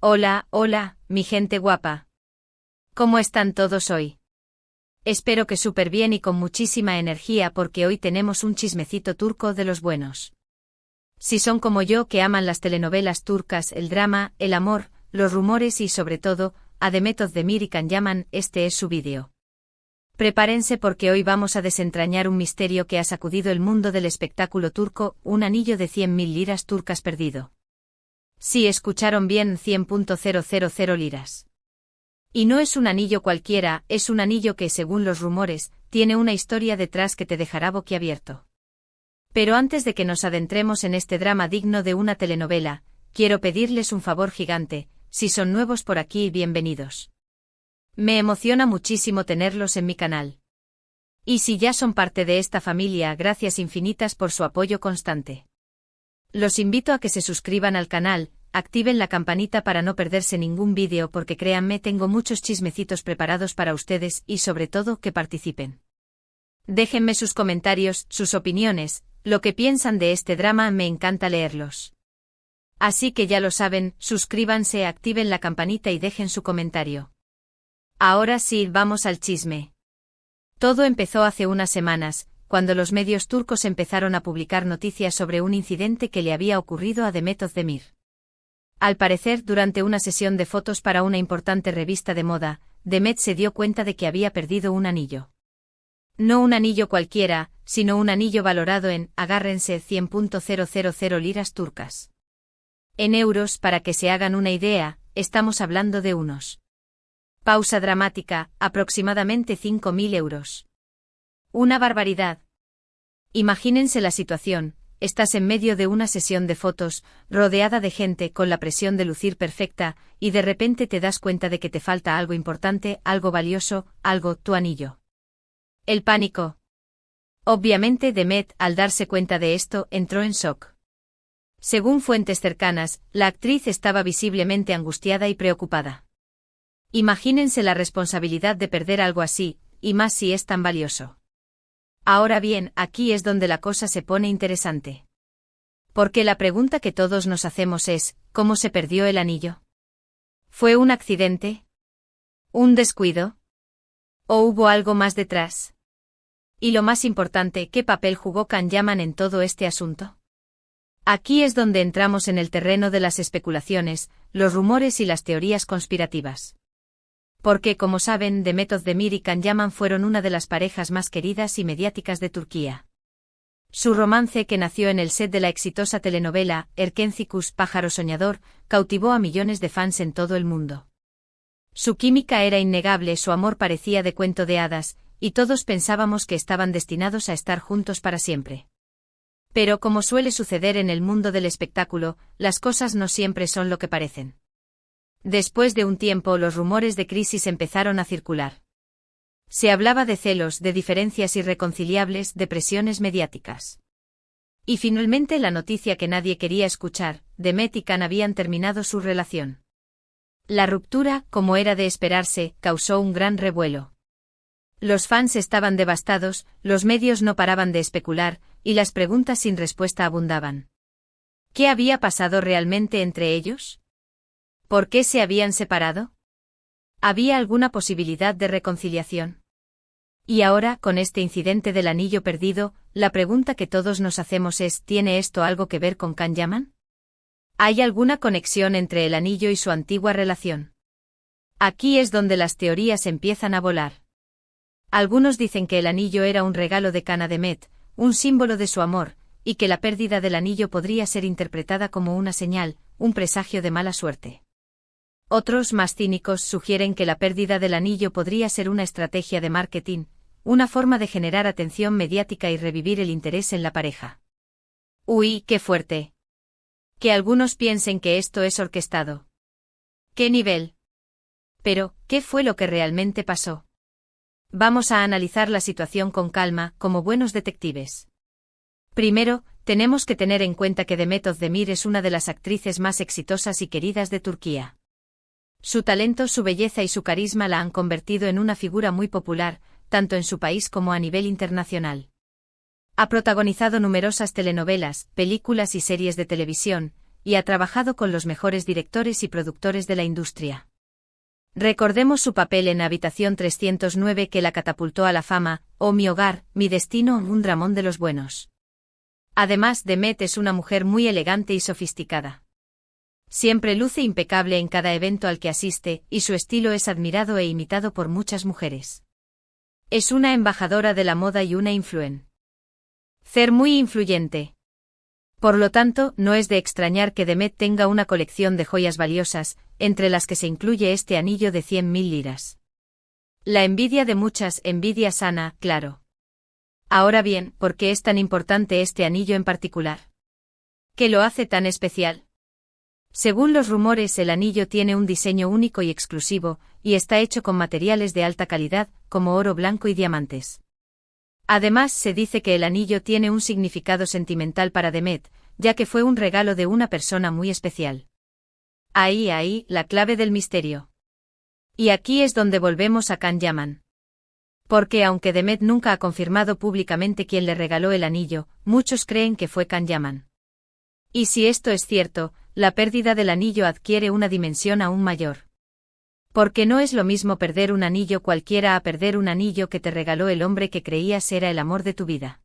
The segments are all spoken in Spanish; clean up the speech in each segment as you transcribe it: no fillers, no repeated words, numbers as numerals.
Hola, hola, mi gente guapa. ¿Cómo están todos hoy? Espero que súper bien y con muchísima energía porque hoy tenemos un chismecito turco de los buenos. Si son como yo que aman las telenovelas turcas, el drama, el amor, los rumores y sobre todo, a Demet Özdemir y Can Yaman, este es su vídeo. Prepárense porque hoy vamos a desentrañar un misterio que ha sacudido el mundo del espectáculo turco, un anillo de 100.000 liras turcas perdido. Sí, escucharon bien, 100.000 liras. Y no es un anillo cualquiera, es un anillo que, según los rumores, tiene una historia detrás que te dejará boquiabierto. Pero antes de que nos adentremos en este drama digno de una telenovela, quiero pedirles un favor gigante, si son nuevos por aquí, bienvenidos. Me emociona muchísimo tenerlos en mi canal. Y si ya son parte de esta familia, gracias infinitas por su apoyo constante. Los invito a que se suscriban al canal, activen la campanita para no perderse ningún vídeo porque créanme tengo muchos chismecitos preparados para ustedes y sobre todo que participen. Déjenme sus comentarios, sus opiniones, lo que piensan de este drama, me encanta leerlos. Así que ya lo saben, suscríbanse, activen la campanita y dejen su comentario. Ahora sí, vamos al chisme. Todo empezó hace unas semanas, cuando los medios turcos empezaron a publicar noticias sobre un incidente que le había ocurrido a Demet Özdemir. Al parecer, durante una sesión de fotos para una importante revista de moda, Demet se dio cuenta de que había perdido un anillo. No un anillo cualquiera, sino un anillo valorado en, agárrense, 100.000 liras turcas. En euros, para que se hagan una idea, estamos hablando de unos. Pausa dramática, aproximadamente 5.000 euros. Una barbaridad. Imagínense la situación, estás en medio de una sesión de fotos, rodeada de gente con la presión de lucir perfecta, y de repente te das cuenta de que te falta algo importante, algo valioso, algo, tu anillo. El pánico. Obviamente Demet, al darse cuenta de esto, entró en shock. Según fuentes cercanas, la actriz estaba visiblemente angustiada y preocupada. Imagínense la responsabilidad de perder algo así, y más si es tan valioso. Ahora bien, aquí es donde la cosa se pone interesante. Porque la pregunta que todos nos hacemos es, ¿cómo se perdió el anillo? ¿Fue un accidente? ¿Un descuido? ¿O hubo algo más detrás? Y lo más importante, ¿qué papel jugó Can Yaman en todo este asunto? Aquí es donde entramos en el terreno de las especulaciones, los rumores y las teorías conspirativas. Porque, como saben, Demet Özdemir y Can Yaman fueron una de las parejas más queridas y mediáticas de Turquía. Su romance, que nació en el set de la exitosa telenovela Erkencikus, Pájaro Soñador, cautivó a millones de fans en todo el mundo. Su química era innegable, su amor parecía de cuento de hadas, y todos pensábamos que estaban destinados a estar juntos para siempre. Pero como suele suceder en el mundo del espectáculo, las cosas no siempre son lo que parecen. Después de un tiempo, los rumores de crisis empezaron a circular. Se hablaba de celos, de diferencias irreconciliables, de presiones mediáticas. Y finalmente la noticia que nadie quería escuchar, Demet y Can habían terminado su relación. La ruptura, como era de esperarse, causó un gran revuelo. Los fans estaban devastados, los medios no paraban de especular, y las preguntas sin respuesta abundaban. ¿Qué había pasado realmente entre ellos? ¿Por qué se habían separado? ¿Había alguna posibilidad de reconciliación? Y ahora, con este incidente del anillo perdido, la pregunta que todos nos hacemos es, ¿tiene esto algo que ver con Can Yaman? ¿Hay alguna conexión entre el anillo y su antigua relación? Aquí es donde las teorías empiezan a volar. Algunos dicen que el anillo era un regalo de Can a Demet, un símbolo de su amor, y que la pérdida del anillo podría ser interpretada como una señal, un presagio de mala suerte. Otros, más cínicos, sugieren que la pérdida del anillo podría ser una estrategia de marketing, una forma de generar atención mediática y revivir el interés en la pareja. ¡Uy, qué fuerte! Que algunos piensen que esto es orquestado. ¿Qué nivel? Pero, ¿qué fue lo que realmente pasó? Vamos a analizar la situación con calma, como buenos detectives. Primero, tenemos que tener en cuenta que Demet Özdemir es una de las actrices más exitosas y queridas de Turquía. Su talento, su belleza y su carisma la han convertido en una figura muy popular, tanto en su país como a nivel internacional. Ha protagonizado numerosas telenovelas, películas y series de televisión, y ha trabajado con los mejores directores y productores de la industria. Recordemos su papel en Habitación 309 que la catapultó a la fama, o Mi hogar, mi destino, un dramón de los buenos. Además, Demet es una mujer muy elegante y sofisticada. Siempre luce impecable en cada evento al que asiste, y su estilo es admirado e imitado por muchas mujeres. Es una embajadora de la moda y una influencer muy influyente. Por lo tanto, no es de extrañar que Demet tenga una colección de joyas valiosas, entre las que se incluye este anillo de 100.000 liras. La envidia de muchas, envidia sana, claro. Ahora bien, ¿por qué es tan importante este anillo en particular? ¿Qué lo hace tan especial? Según los rumores, el anillo tiene un diseño único y exclusivo, y está hecho con materiales de alta calidad, como oro blanco y diamantes. Además, se dice que el anillo tiene un significado sentimental para Demet, ya que fue un regalo de una persona muy especial. Ahí, la clave del misterio. Y aquí es donde volvemos a Can Yaman. Porque aunque Demet nunca ha confirmado públicamente quién le regaló el anillo, muchos creen que fue Can Yaman. Y si esto es cierto, la pérdida del anillo adquiere una dimensión aún mayor. Porque no es lo mismo perder un anillo cualquiera a perder un anillo que te regaló el hombre que creías era el amor de tu vida.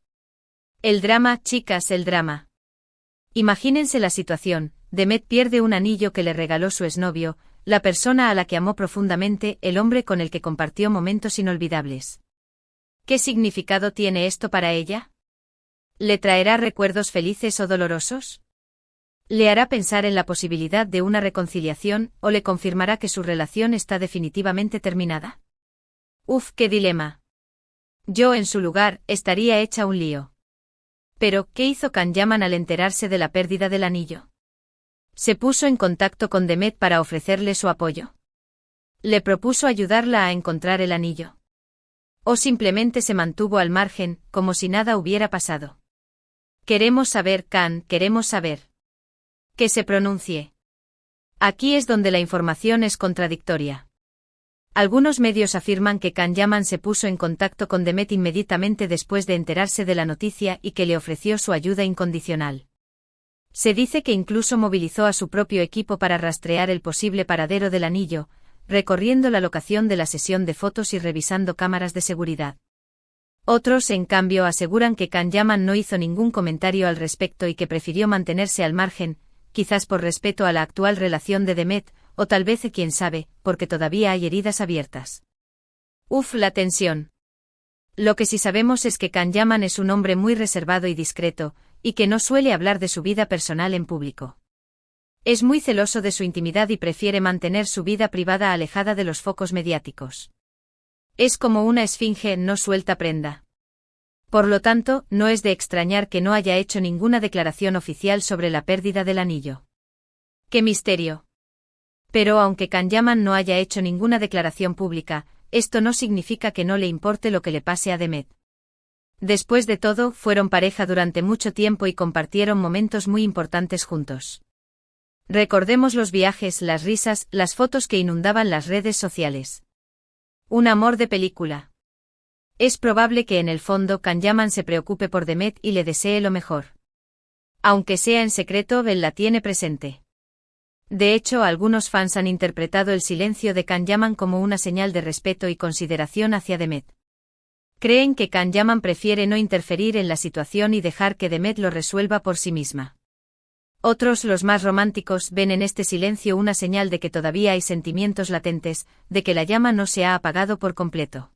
El drama, chicas, el drama. Imagínense la situación: Demet pierde un anillo que le regaló su exnovio, la persona a la que amó profundamente, el hombre con el que compartió momentos inolvidables. ¿Qué significado tiene esto para ella? ¿Le traerá recuerdos felices o dolorosos? ¿Le hará pensar en la posibilidad de una reconciliación, o le confirmará que su relación está definitivamente terminada? Uf, qué dilema. Yo en su lugar, estaría hecha un lío. Pero, ¿qué hizo Can Yaman al enterarse de la pérdida del anillo? ¿Se puso en contacto con Demet para ofrecerle su apoyo? ¿Le propuso ayudarla a encontrar el anillo? ¿O simplemente se mantuvo al margen, como si nada hubiera pasado? Queremos saber, Can, queremos saber. Que se pronuncie. Aquí es donde la información es contradictoria. Algunos medios afirman que Can Yaman se puso en contacto con Demet inmediatamente después de enterarse de la noticia y que le ofreció su ayuda incondicional. Se dice que incluso movilizó a su propio equipo para rastrear el posible paradero del anillo, recorriendo la locación de la sesión de fotos y revisando cámaras de seguridad. Otros, en cambio, aseguran que Can Yaman no hizo ningún comentario al respecto y que prefirió mantenerse al margen, quizás por respeto a la actual relación de Demet, o tal vez, quién sabe, porque todavía hay heridas abiertas. Uf, la tensión. Lo que sí sabemos es que Can Yaman es un hombre muy reservado y discreto, y que no suele hablar de su vida personal en público. Es muy celoso de su intimidad y prefiere mantener su vida privada alejada de los focos mediáticos. Es como una esfinge, no suelta prenda. Por lo tanto, no es de extrañar que no haya hecho ninguna declaración oficial sobre la pérdida del anillo. ¡Qué misterio! Pero aunque Can Yaman no haya hecho ninguna declaración pública, esto no significa que no le importe lo que le pase a Demet. Después de todo, fueron pareja durante mucho tiempo y compartieron momentos muy importantes juntos. Recordemos los viajes, las risas, las fotos que inundaban las redes sociales. Un amor de película. Es probable que en el fondo Can Yaman se preocupe por Demet y le desee lo mejor. Aunque sea en secreto, él la tiene presente. De hecho, algunos fans han interpretado el silencio de Can Yaman como una señal de respeto y consideración hacia Demet. Creen que Can Yaman prefiere no interferir en la situación y dejar que Demet lo resuelva por sí misma. Otros, los más románticos, ven en este silencio una señal de que todavía hay sentimientos latentes, de que la llama no se ha apagado por completo.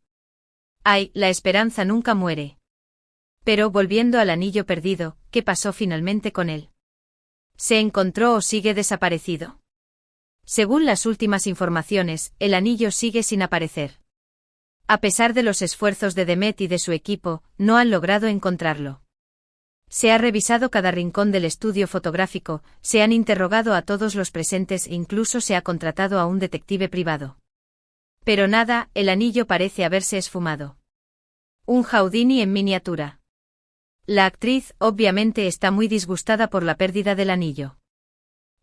Ay, la esperanza nunca muere. Pero volviendo al anillo perdido, ¿qué pasó finalmente con él? ¿Se encontró o sigue desaparecido? Según las últimas informaciones, el anillo sigue sin aparecer. A pesar de los esfuerzos de Demet y de su equipo, no han logrado encontrarlo. Se ha revisado cada rincón del estudio fotográfico, se han interrogado a todos los presentes e incluso se ha contratado a un detective privado. Pero nada, el anillo parece haberse esfumado. Un Houdini en miniatura. La actriz, obviamente, está muy disgustada por la pérdida del anillo.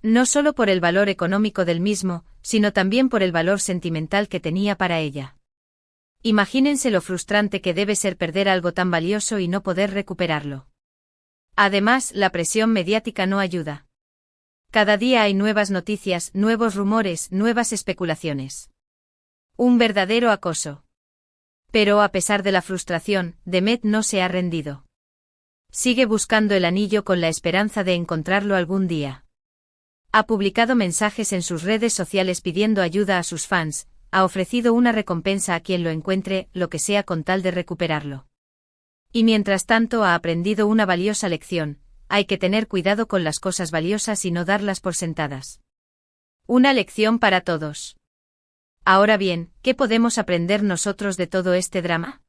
No solo por el valor económico del mismo, sino también por el valor sentimental que tenía para ella. Imagínense lo frustrante que debe ser perder algo tan valioso y no poder recuperarlo. Además, la presión mediática no ayuda. Cada día hay nuevas noticias, nuevos rumores, nuevas especulaciones. Un verdadero acoso. Pero a pesar de la frustración, Demet no se ha rendido. Sigue buscando el anillo con la esperanza de encontrarlo algún día. Ha publicado mensajes en sus redes sociales pidiendo ayuda a sus fans, ha ofrecido una recompensa a quien lo encuentre, lo que sea con tal de recuperarlo. Y mientras tanto ha aprendido una valiosa lección: hay que tener cuidado con las cosas valiosas y no darlas por sentadas. Una lección para todos. Ahora bien, ¿qué podemos aprender nosotros de todo este drama?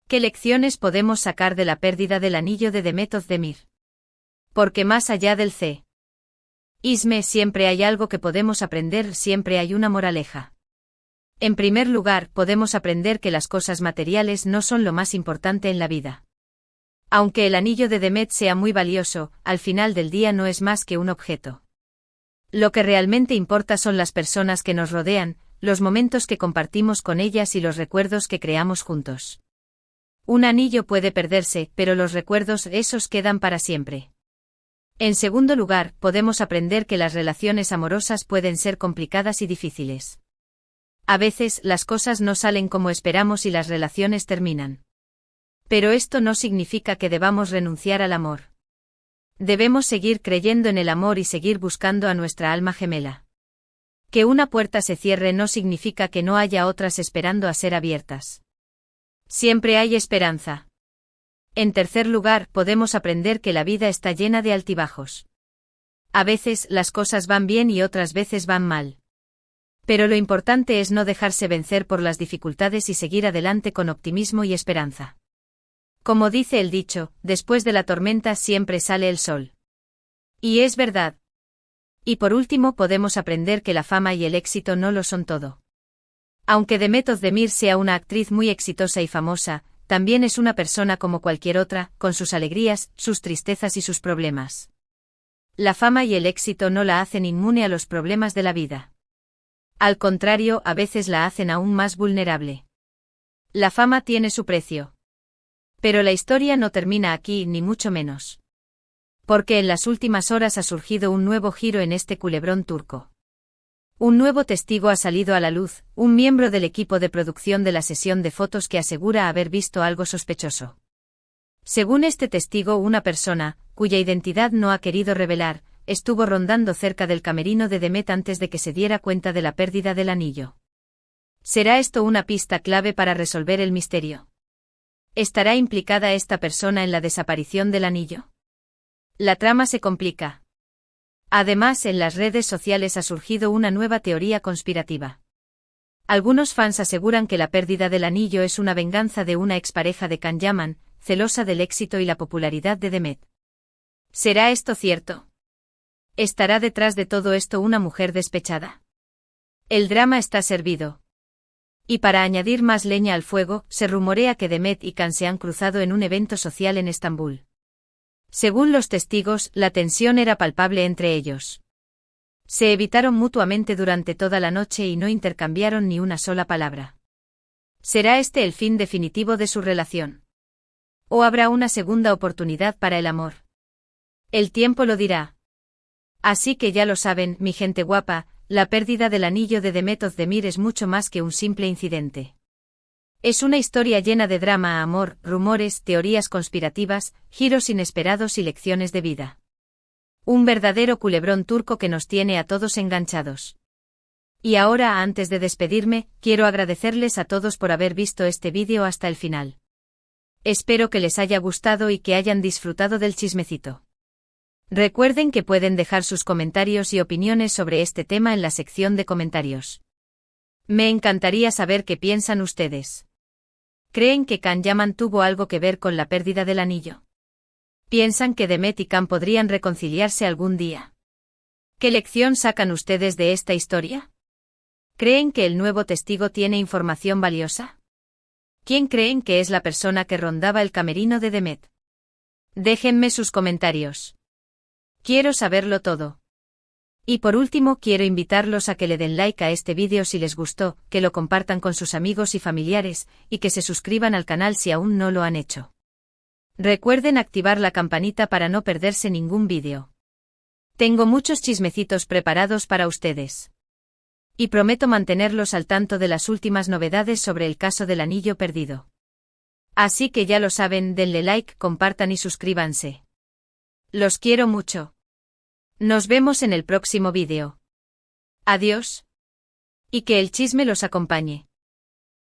¿Qué lecciones podemos sacar de la pérdida del anillo de Demet Özdemir? Porque más allá del C.I.S.M. siempre hay algo que podemos aprender, siempre hay una moraleja. En primer lugar, podemos aprender que las cosas materiales no son lo más importante en la vida. Aunque el anillo de Demet sea muy valioso, al final del día no es más que un objeto. Lo que realmente importa son las personas que nos rodean, los momentos que compartimos con ellas y los recuerdos que creamos juntos. Un anillo puede perderse, pero los recuerdos, esos quedan para siempre. En segundo lugar, podemos aprender que las relaciones amorosas pueden ser complicadas y difíciles. A veces, las cosas no salen como esperamos y las relaciones terminan. Pero esto no significa que debamos renunciar al amor. Debemos seguir creyendo en el amor y seguir buscando a nuestra alma gemela. Que una puerta se cierre no significa que no haya otras esperando a ser abiertas. Siempre hay esperanza. En tercer lugar, podemos aprender que la vida está llena de altibajos. A veces, las cosas van bien y otras veces van mal. Pero lo importante es no dejarse vencer por las dificultades y seguir adelante con optimismo y esperanza. Como dice el dicho, después de la tormenta siempre sale el sol. Y es verdad. Y por último podemos aprender que la fama y el éxito no lo son todo. Aunque Demet Özdemir sea una actriz muy exitosa y famosa, también es una persona como cualquier otra, con sus alegrías, sus tristezas y sus problemas. La fama y el éxito no la hacen inmune a los problemas de la vida. Al contrario, a veces la hacen aún más vulnerable. La fama tiene su precio. Pero la historia no termina aquí, ni mucho menos. Porque en las últimas horas ha surgido un nuevo giro en este culebrón turco. Un nuevo testigo ha salido a la luz, un miembro del equipo de producción de la sesión de fotos que asegura haber visto algo sospechoso. Según este testigo, una persona, cuya identidad no ha querido revelar, estuvo rondando cerca del camerino de Demet antes de que se diera cuenta de la pérdida del anillo. ¿Será esto una pista clave para resolver el misterio? ¿Estará implicada esta persona en la desaparición del anillo? La trama se complica. Además, en las redes sociales ha surgido una nueva teoría conspirativa. Algunos fans aseguran que la pérdida del anillo es una venganza de una expareja de Can Yaman, celosa del éxito y la popularidad de Demet. ¿Será esto cierto? ¿Estará detrás de todo esto una mujer despechada? El drama está servido. Y para añadir más leña al fuego, se rumorea que Demet y Can se han cruzado en un evento social en Estambul. Según los testigos, la tensión era palpable entre ellos. Se evitaron mutuamente durante toda la noche y no intercambiaron ni una sola palabra. ¿Será este el fin definitivo de su relación? ¿O habrá una segunda oportunidad para el amor? El tiempo lo dirá. Así que ya lo saben, mi gente guapa, la pérdida del anillo de Demet Özdemir es mucho más que un simple incidente. Es una historia llena de drama, amor, rumores, teorías conspirativas, giros inesperados y lecciones de vida. Un verdadero culebrón turco que nos tiene a todos enganchados. Y ahora, antes de despedirme, quiero agradecerles a todos por haber visto este vídeo hasta el final. Espero que les haya gustado y que hayan disfrutado del chismecito. Recuerden que pueden dejar sus comentarios y opiniones sobre este tema en la sección de comentarios. Me encantaría saber qué piensan ustedes. ¿Creen que Can Yaman tuvo algo que ver con la pérdida del anillo? ¿Piensan que Demet y Can podrían reconciliarse algún día? ¿Qué lección sacan ustedes de esta historia? ¿Creen que el nuevo testigo tiene información valiosa? ¿Quién creen que es la persona que rondaba el camerino de Demet? Déjenme sus comentarios. Quiero saberlo todo. Y por último, quiero invitarlos a que le den like a este vídeo si les gustó, que lo compartan con sus amigos y familiares, y que se suscriban al canal si aún no lo han hecho. Recuerden activar la campanita para no perderse ningún vídeo. Tengo muchos chismecitos preparados para ustedes. Y prometo mantenerlos al tanto de las últimas novedades sobre el caso del anillo perdido. Así que ya lo saben, denle like, compartan y suscríbanse. Los quiero mucho. Nos vemos en el próximo vídeo. Adiós. Y que el chisme los acompañe.